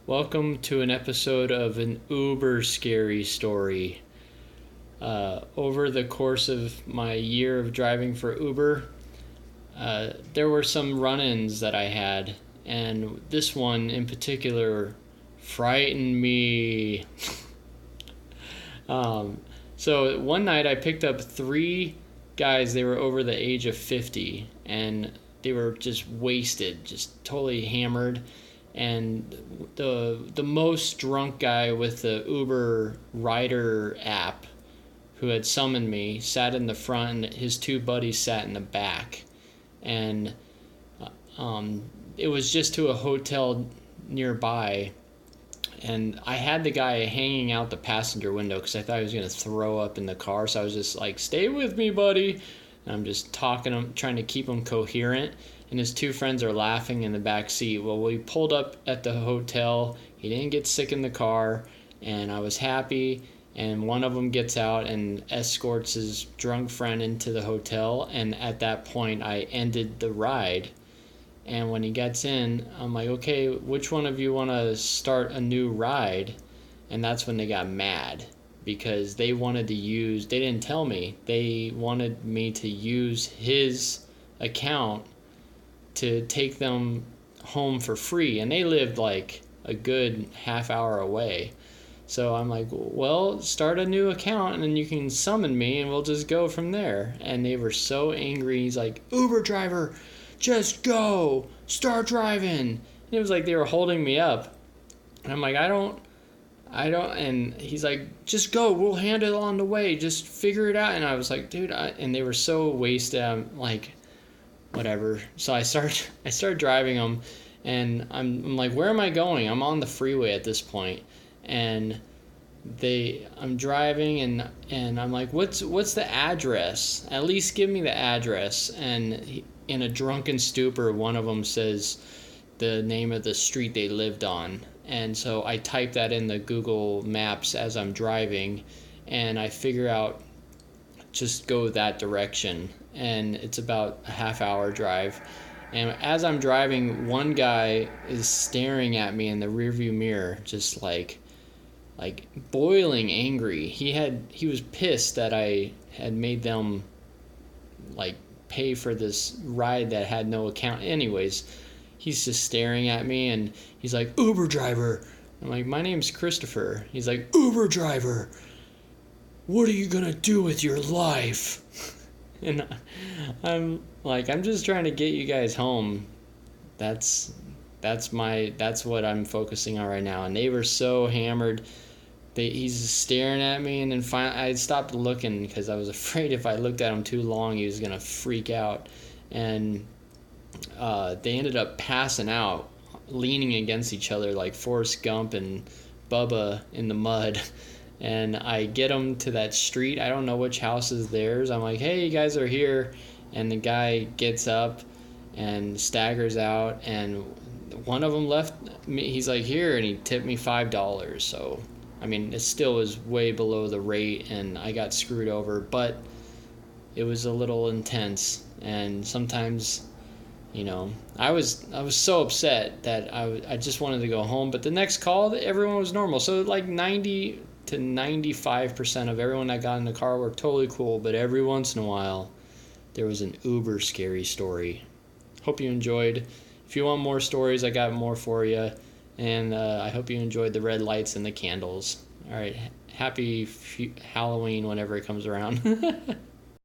Welcome to an episode of an uber scary story. Over the course of my year of driving for Uber, there were some run-ins that I had, and this one in particular frightened me. So one night I picked up three guys. They were over the age of 50, and they were just wasted, just totally hammered. And the most drunk guy with the Uber rider app who had summoned me sat in the front, and his two buddies sat in the back. And it was just to a hotel nearby, and I had the guy hanging out the passenger window because I thought he was going to throw up in the car. So I was just like, stay with me, buddy. And I'm just talking to him, trying to keep him coherent. And his two friends are laughing in the back seat. Well, we pulled up at the hotel. He didn't get sick in the car, and I was happy. And one of them gets out and escorts his drunk friend into the hotel. And at that point, I ended the ride. And when he gets in, I'm like, okay, which one of you want to start a new ride? And that's when they got mad because they didn't tell me. They wanted me to use his account to take them home for free. And they lived like a good half hour away. So I'm like, well, start a new account and then you can summon me and we'll just go from there. And they were so angry. He's like, Uber driver, just go, start driving. And it was like they were holding me up. And I'm like, I don't. And he's like, just go, we'll handle it on the way, just figure it out. And I was like, dude, and they were so wasted. I'm like, whatever. So I start driving them, and I'm like, where am I going? I'm on the freeway at this point. And I'm driving, and I'm like, what's the address? At least give me the address. And in a drunken stupor, one of them says the name of the street they lived on. And so I type that in the Google Maps as I'm driving, and I figure out just go that direction. And it's about a half hour drive. And as I'm driving, one guy is staring at me in the rearview mirror, just like boiling angry. He was pissed that I had made them like pay for this ride that had no account. Anyways, he's just staring at me and he's like, Uber driver. I'm like, my name's Christopher. He's like, Uber driver, what are you gonna do with your life? And I'm like, I'm just trying to get you guys home. That's what I'm focusing on right now. And they were so hammered. He's staring at me, and then finally I stopped looking because I was afraid if I looked at him too long, he was gonna freak out. And they ended up passing out, leaning against each other like Forrest Gump and Bubba in the mud. And I get them to that street. I don't know which house is theirs. I'm like, hey, you guys are here. And the guy gets up and staggers out. And one of them left me. He's like, here. And he tipped me $5. So, I mean, it still was way below the rate. And I got screwed over. But it was a little intense. And sometimes, I was so upset that I just wanted to go home. But the next call, everyone was normal. So like 90 to 95% of everyone that got in the car were totally cool, but every once in a while there was an uber scary story. Hope you enjoyed. If you want more stories, I got more for you, and I hope you enjoyed the red lights and the candles. All right, happy Halloween whenever it comes around.